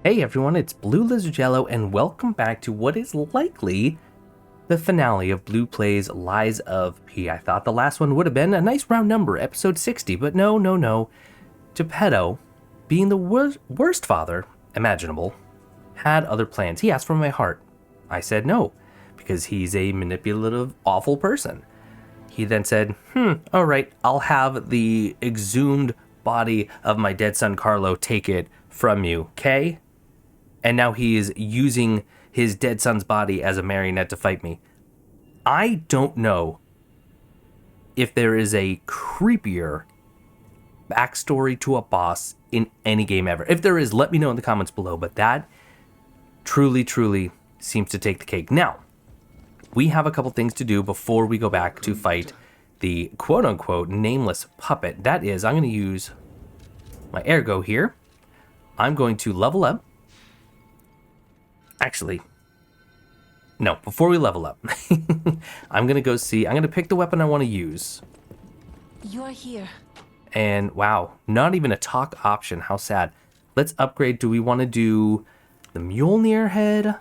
Hey everyone, it's BlueLizardJello, and welcome back to what is likely the finale of Blue Plays Lies of P. I thought the last one would have been a nice round number, episode 60, but no. Geppetto, being the worst father imaginable, had other plans. He asked for my heart. I said no, because he's a manipulative, awful person. He then said, alright, I'll have the exhumed body of my dead son Carlo take it from you, okay? And now he is using his dead son's body as a marionette to fight me. I don't know if there is a creepier backstory to a boss in any game ever. If there is, let me know in the comments below, but that truly seems to take the cake. Now, we have a couple things to do before we go back to fight the quote-unquote Nameless Puppet. That is, I'm going to use my ergo here. I'm going to level up. Actually, no, before we level up, I'm going to go see, I'm going to pick the weapon I want to use. You're here. And wow, not even a talk option. How sad. Let's upgrade. Do we want to do the Mjolnir head?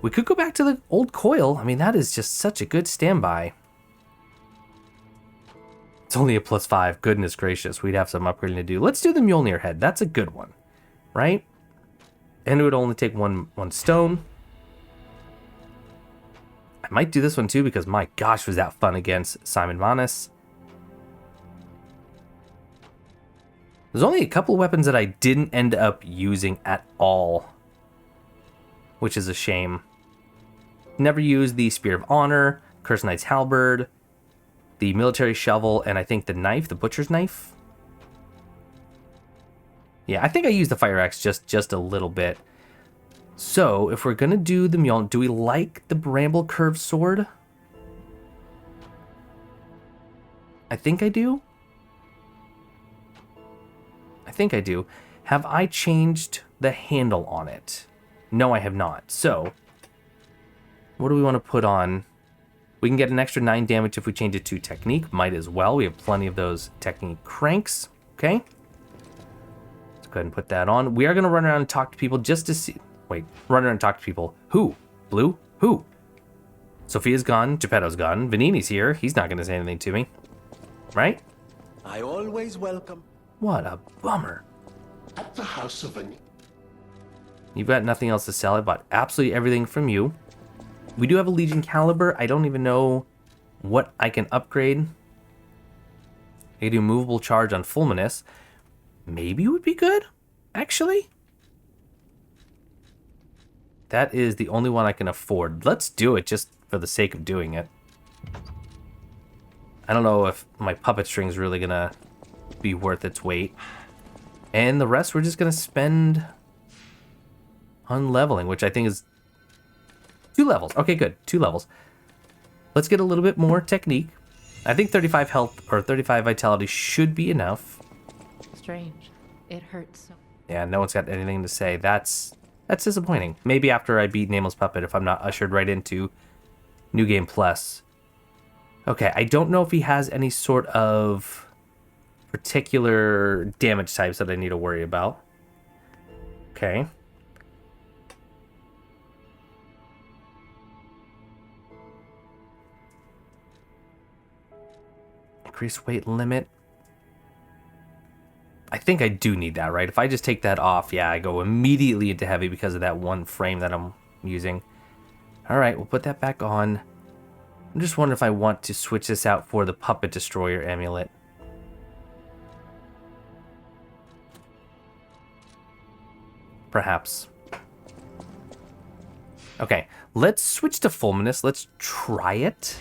We could go back to the old coil. I mean, that is just such a good standby. It's only a +5. Goodness gracious. We'd have some upgrading to do. Let's do the Mjolnir head. That's a good one, right? And it would only take one stone. I might do this one too, because my gosh, was that fun against Simon Manis. There's only a couple of weapons that I didn't end up using at all, which is a shame. Never used the Spear of Honor, Cursed Knight's Halberd, the military shovel, and I think the knife, the butcher's knife. Yeah, I think I used the fire axe just a little bit. So, if we're gonna do the Mjolnir, do we like the bramble curved sword? I think I do. Have I changed the handle on it? No, I have not. So, what do we want to put on? We can get an extra 9 damage if we change it to technique. Might as well. We have plenty of those technique cranks. Okay. Let's go ahead and put that on. We are going to run around and talk to people just to see. Wait, run around and talk to people. Who? Blue? Who? Sophia's gone. Geppetto's gone. Vanini's here. He's not going to say anything to me. Right? I always welcome. What a bummer. At the House of an... You've got nothing else to sell. I bought absolutely everything from you. We do have a Legion Caliber. I don't even know what I can upgrade. I can do movable charge on Fulminous. Maybe it would be good, actually. That is the only one I can afford. Let's do it just for the sake of doing it. I don't know if my puppet string is really going to be worth its weight. And the rest we're just going to spend on leveling, which I think is 2 levels. Okay, good. 2 levels. Let's get a little bit more technique. I think 35 health or 35 vitality should be enough. Strange. It hurts so. Yeah, no one's got anything to say. That's disappointing. Maybe after I beat Nameless Puppet, if I'm not ushered right into New Game Plus. Okay, I don't know if he has any sort of particular damage types that I need to worry about. Okay. Increased weight limit. I think I do need that, right? If I just take that off, yeah, I go immediately into heavy because of that one frame that I'm using. All right, we'll put that back on. I'm just wondering if I want to switch this out for the Puppet Destroyer amulet. Perhaps. Okay, let's switch to Fulminous. Let's try it.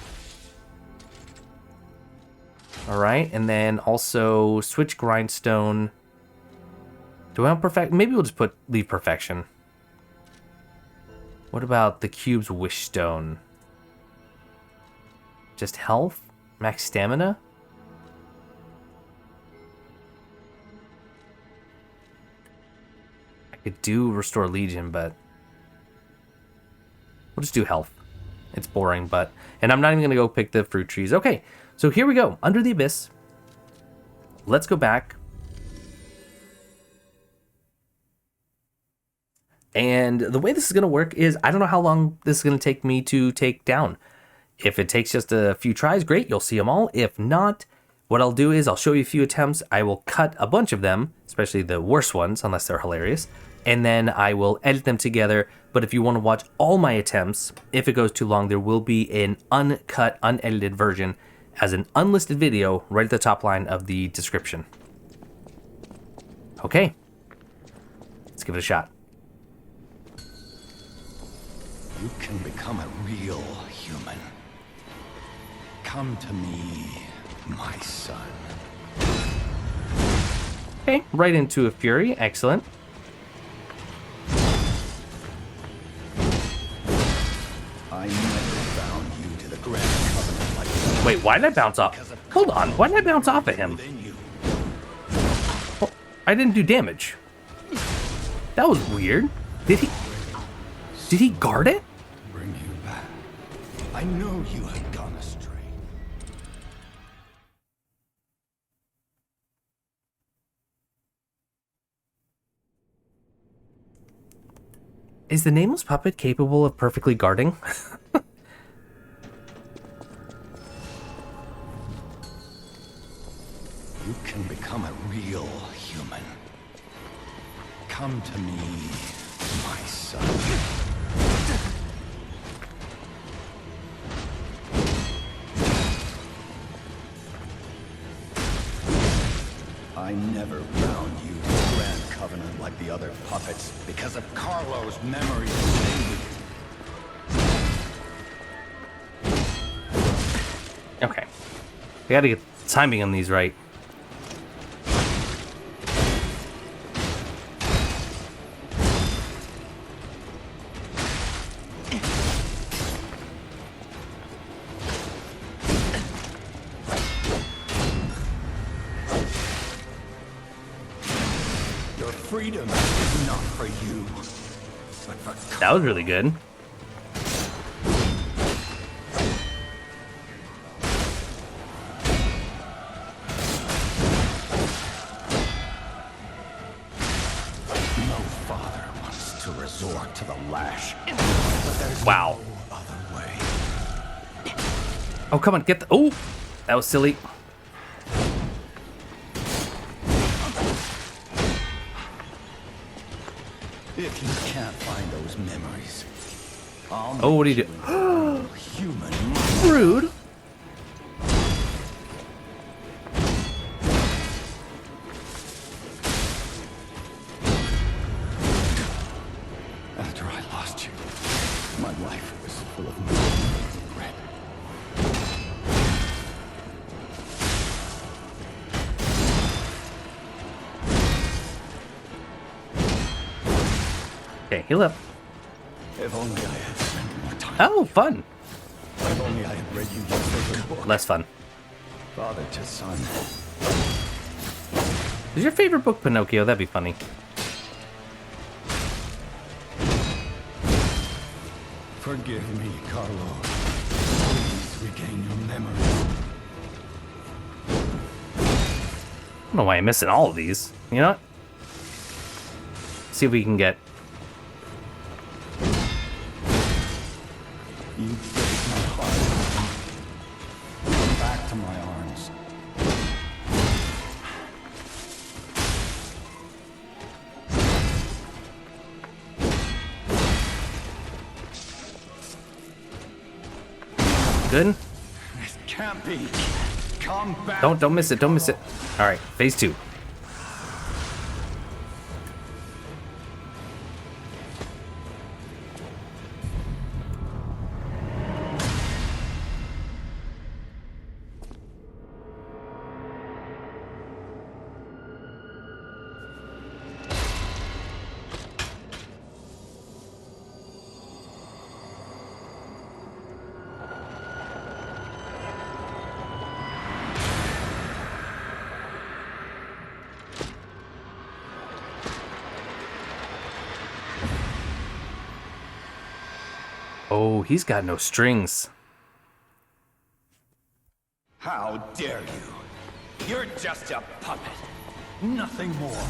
All right, and then also switch Grindstone. Do I want Perfect? Maybe we'll just leave Perfection. What about the Cube's Wishstone? Just health? Max stamina? I could do Restore Legion, but we'll just do health. It's boring, but... And I'm not even going to go pick the fruit trees. Okay, so here we go. Under the Abyss. Let's go back. And the way this is going to work is I don't know how long this is going to take me to take down. If it takes just a few tries, great, you'll see them all. If not, what I'll do is I'll show you a few attempts. I will cut a bunch of them, especially the worst ones, unless they're hilarious. And then I will edit them together. But if you want to watch all my attempts, if it goes too long, there will be an uncut, unedited version as an unlisted video right at the top line of the description. Okay, let's give it a shot. You can become a real human. Come to me, my son. Okay, right into a fury. Excellent. I never found you to the Grand Covenant like that. Wait, why did I bounce off? Hold on, why did I bounce off at him? Within you. Oh, I didn't do damage. That was weird. Did he guard it? Bring you back. I know you had gone astray. Is the Nameless Puppet capable of perfectly guarding? You can become a real human. Come to me, my son. I never bound you to the Grand Covenant like the other puppets because of Carlo's memories within you. Okay. I gotta get timing on these right. Your freedom is not for you, but for That was really good. no father wants to resort to the lash. But there's Wow. no other way. Oh, come on, get the... Oh, that was silly. If you can't find those memories, I'll Oh, what do you make do? a real human. Rude. After I lost you, my life was full of regret. Okay, heal up. If only I had spent more time. Oh, fun. If only I had read you your favorite book. Less fun. Father to son. Is your favorite book Pinocchio? That'd be funny. Forgive me, Carlo. Please regain your memory. I don't know why I'm missing all of these. You know what? See if we can get... You break my heart. Come back to my arms. Good? This can't be. Come back. Don't miss it, don't miss it. Alright, phase 2. Oh, he's got no strings. How dare you? You're just a puppet. Nothing more.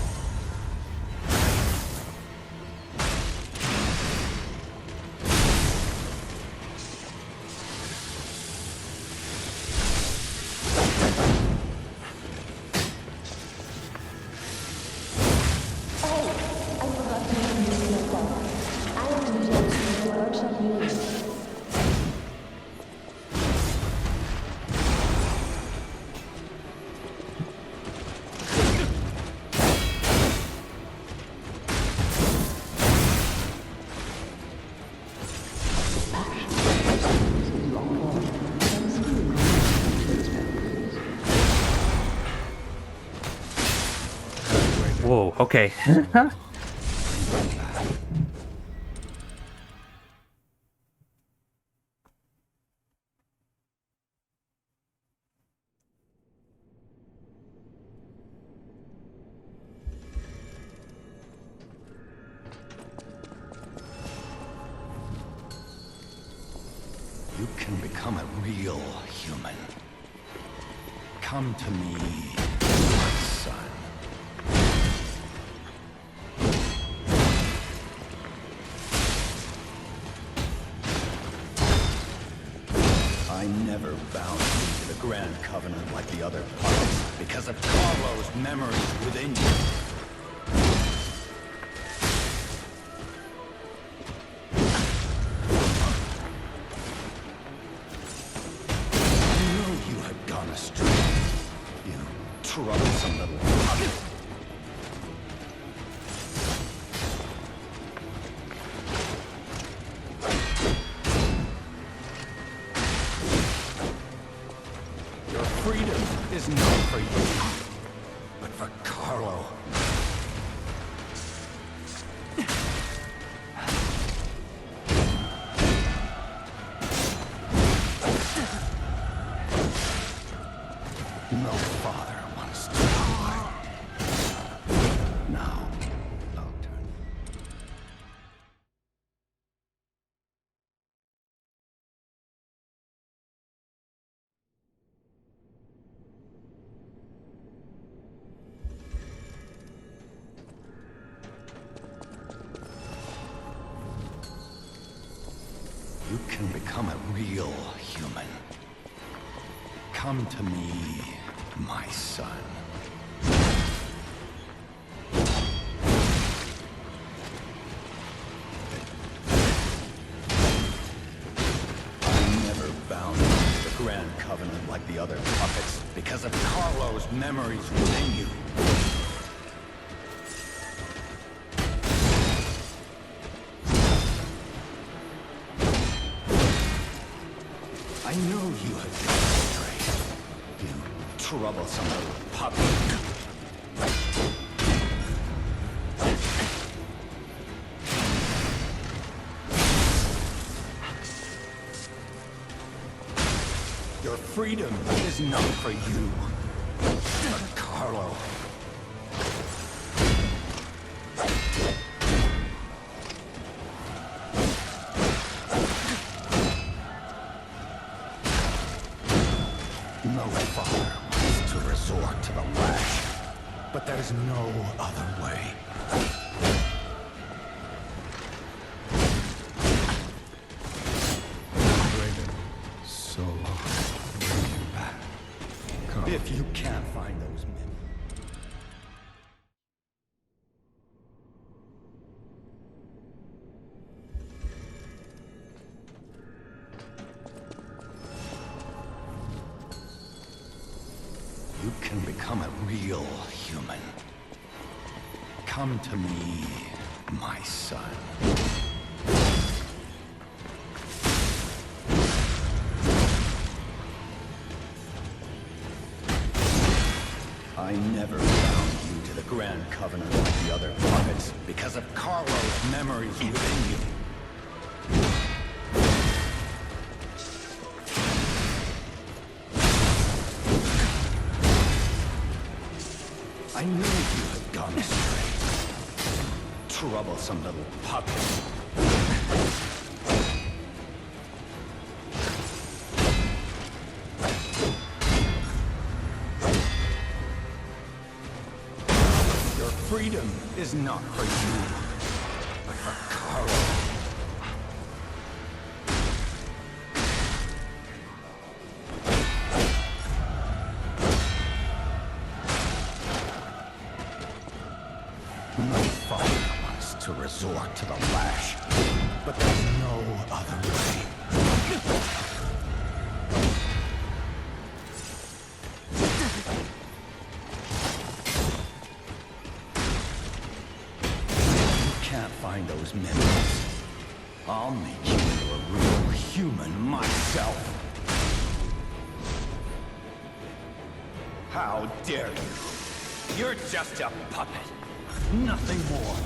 Whoa, okay. You can become a real human. Come to me, my son. I never bound you to the Grand Covenant like the other puppets because of Carlo's memories within you. I know you had gone astray. You troublesome little puppet. Freedom is not for you, but for Carlo. No father wants to die. Now, I'll turn. You can become a real human. Come to me, my son. I never bound you to the Grand Covenant like the other puppets because of Carlo's memories within you. I know you have gone astray. You troublesome little puppet. Your freedom is not for you, but Carlo. No father wants to resort to the lash, but there's no other way. Waited so long to bring you back. Come. If you can't find those men. You can become a real human. Come to me, my son. I never bound you to the Grand Covenant like the other puppets because of Carlo's memories within you. I knew you had gone astray. Troublesome little puppet. Your freedom is not for you, but for Carlo. No father wants to resort to the lash. But there's no other way. You can't find those memories. I'll make you into a real human myself. How dare you? You're just a puppet. Nothing more.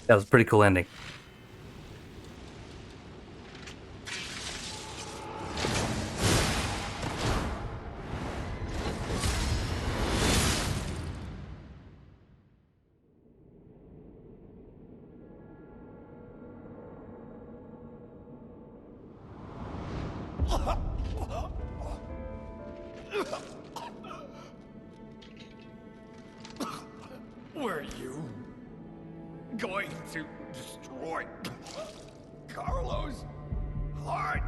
That was a pretty cool ending. Were you going to destroy Carlos' heart?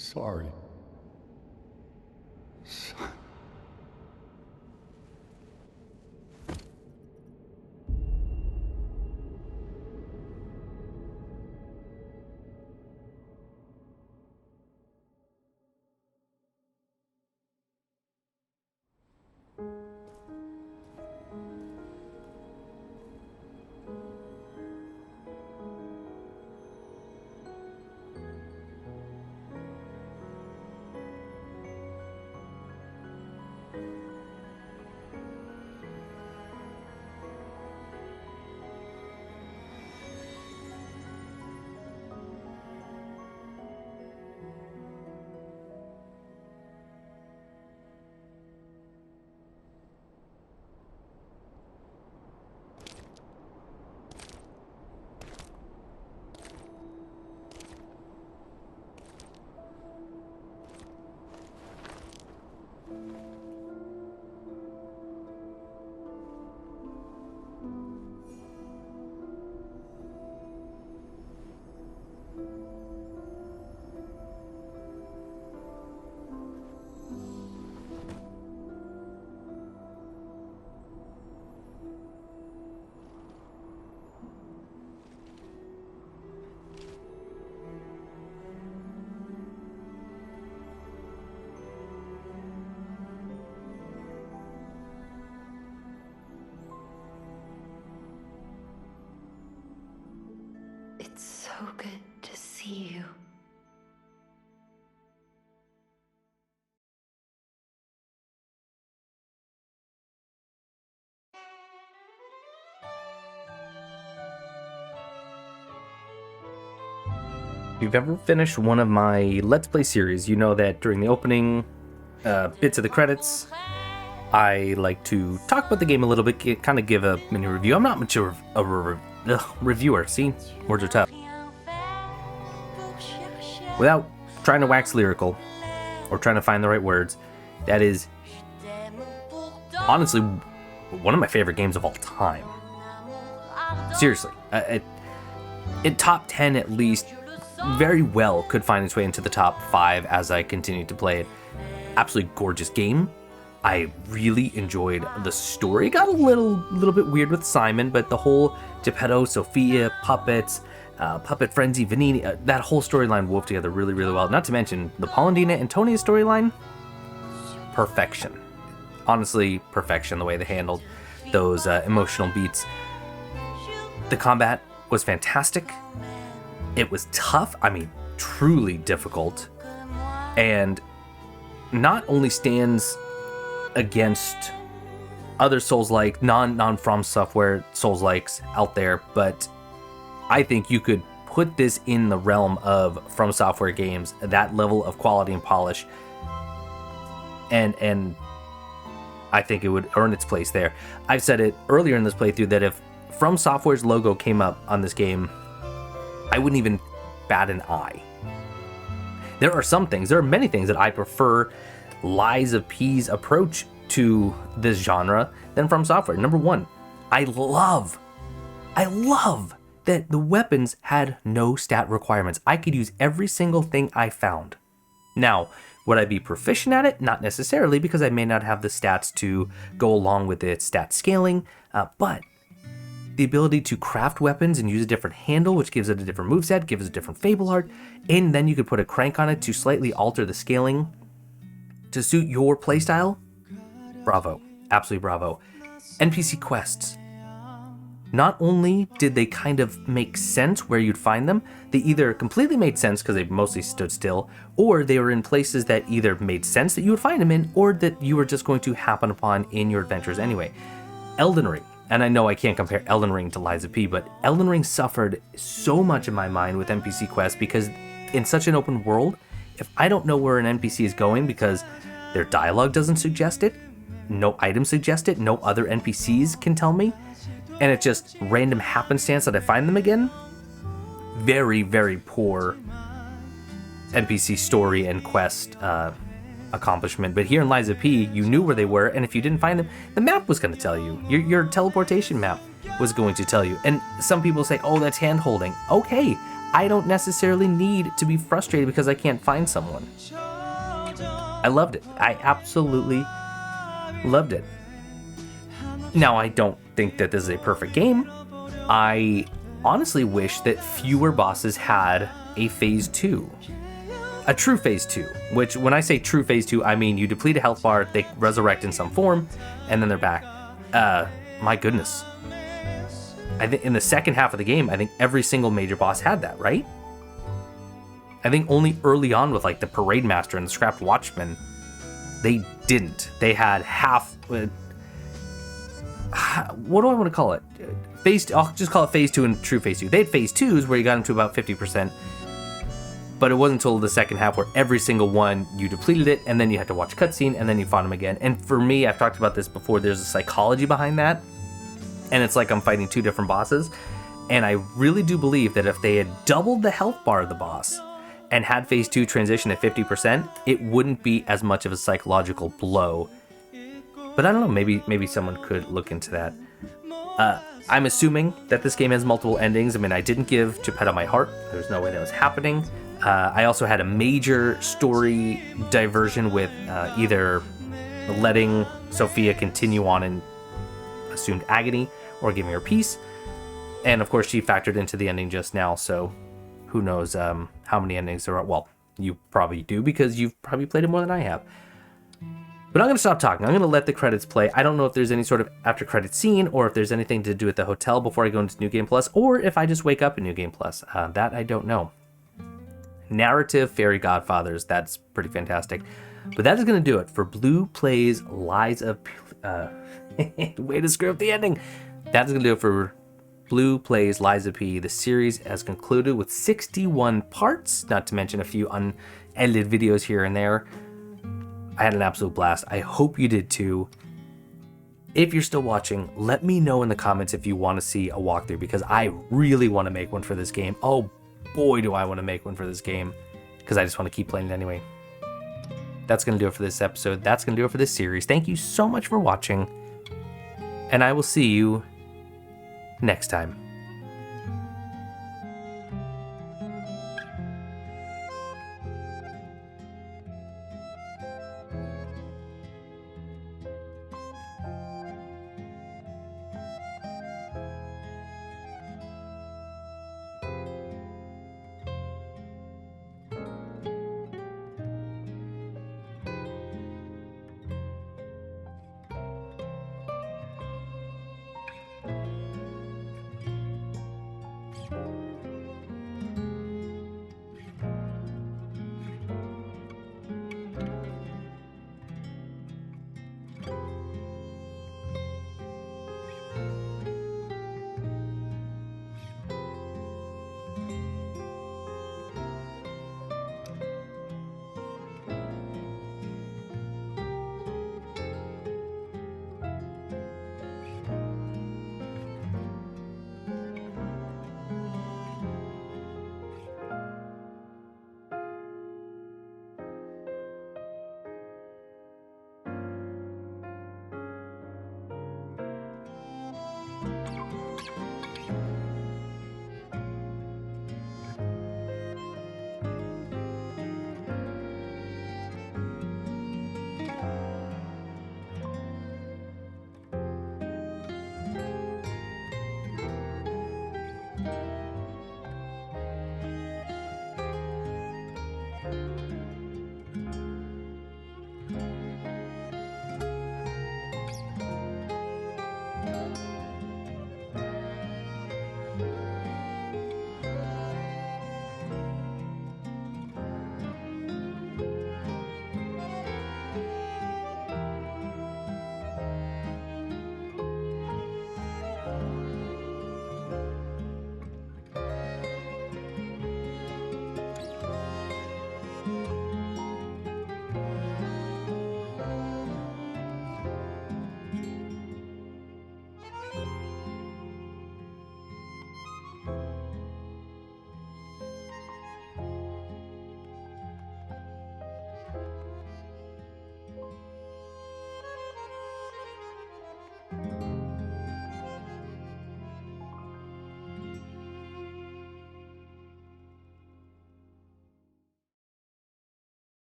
Sorry. Son. It's so good to see you. If you've ever finished one of my Let's Play series, you know that during the opening bits of the credits, I like to talk about the game a little bit, kind of give a mini review. I'm not much of a reviewer. See, words are tough. Without trying to wax lyrical or trying to find the right words, that is honestly one of my favorite games of all time. Seriously, in top 10 at least, very well could find its way into the top 5 as I continued to play it. Absolutely gorgeous game. I really enjoyed the story. It got a little bit weird with Simon, but the whole Geppetto, Sophia, puppets, Puppet Frenzy, Vanini, that whole storyline wove together really, really well. Not to mention the Polendina and Tonia storyline, perfection. Honestly, perfection, the way they handled those emotional beats. The combat was fantastic. It was tough, I mean, truly difficult, and not only stands against other Souls-like, non-From Software Souls-likes out there, but I think you could put this in the realm of From Software games, that level of quality and polish, and I think it would earn its place there. I've said it earlier in this playthrough that if From Software's logo came up on this game, I wouldn't even bat an eye. There are many things that I prefer Lies of P's approach to this genre than From Software. Number one, I love that the weapons had no stat requirements. I could use every single thing I found. Now, would I be proficient at it? Not necessarily, because I may not have the stats to go along with its stat scaling, but the ability to craft weapons and use a different handle, which gives it a different moveset, gives it a different fable art, and then you could put a crank on it to slightly alter the scaling to suit your playstyle. Bravo. Absolutely bravo. NPC quests. Not only did they kind of make sense where you'd find them, they either completely made sense because they mostly stood still, or they were in places that either made sense that you would find them in, or that you were just going to happen upon in your adventures anyway. Elden Ring. And I know I can't compare Elden Ring to Lies of P, but Elden Ring suffered so much in my mind with NPC quests because in such an open world, if I don't know where an NPC is going because their dialogue doesn't suggest it, no items suggest it, no other NPCs can tell me, and it's just random happenstance that I find them again, very, very poor NPC story and quest accomplishment. But here in Lies of P, you knew where they were, and if you didn't find them, the map was going to tell you. Your teleportation map was going to tell you. And some people say, oh, that's hand-holding. Okay, I don't necessarily need to be frustrated because I can't find someone. I loved it. I absolutely loved it. Now, I don't think that this is a perfect game. I honestly wish that fewer bosses had a phase 2. A true phase 2, which when I say true phase 2, I mean you deplete a health bar, they resurrect in some form, and then they're back. My goodness. I think in the second half of the game, I think every single major boss had that, right? I think only early on with like the Parade Master and the Scrapped Watchman, they didn't. They had half... what do I want to call it? I'll just call it phase 2 and true phase 2. They had phase 2s where you got them to about 50%, but it wasn't until the second half where every single one you depleted it, and then you had to watch cutscene, and then you fought them again. And for me, I've talked about this before, there's a psychology behind that, and it's like I'm fighting two different bosses. And I really do believe that if they had doubled the health bar of the boss and had phase 2 transition at 50%, it wouldn't be as much of a psychological blow. But I don't know, maybe someone could look into that. I'm assuming that this game has multiple endings. I mean, I didn't give Geppetto my heart. There's no way that was happening. I also had a major story diversion with either letting Sophia continue on in assumed agony or giving her peace. And of course, she factored into the ending just now, so who knows how many endings there are. Well, you probably do because you've probably played it more than I have. But I'm going to stop talking. I'm going to let the credits play. I don't know if there's any sort of after credit scene or if there's anything to do at the hotel before I go into New Game Plus, or if I just wake up in New Game Plus. That I don't know. Narrative Fairy Godfathers. That's pretty fantastic. But that is going to do it for Blue Plays Lies of... way to screw up the ending. That is going to do it for Blue Plays Lies of P. The series has concluded with 61 parts, not to mention a few unedited videos here and there. I had an absolute blast. I hope you did too. If you're still watching, let me know in the comments if you want to see a walkthrough, because I really want to make one for this game. Oh boy, do I want to make one for this game, because I just want to keep playing it anyway. That's going to do it for this episode. That's going to do it for this series. Thank you so much for watching, and I will see you next time.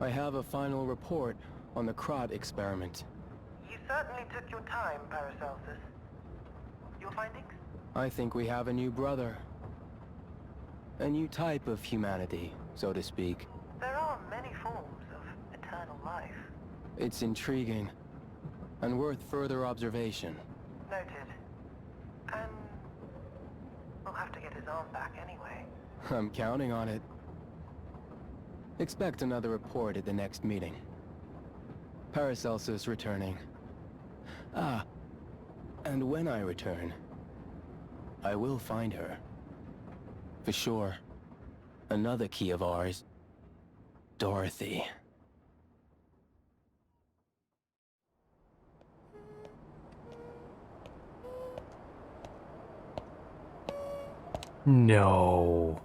I have a final report on the Krat experiment. You certainly took your time, Paracelsus. Your findings? I think we have a new brother. A new type of humanity, so to speak. There are many forms of eternal life. It's intriguing, and worth further observation. Noted. And we'll have to get his arm back anyway. I'm counting on it. Expect another report at the next meeting. Paracelsus returning. Ah, and when I return, I will find her. For sure. Another key of ours. Dorothy. No.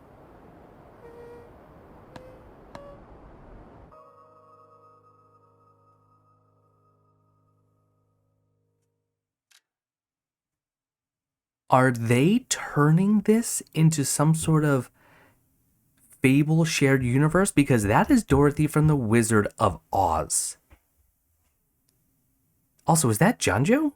Are they turning this into some sort of Fable shared universe? Because that is Dorothy from The Wizard of Oz. Also, is that Janjo?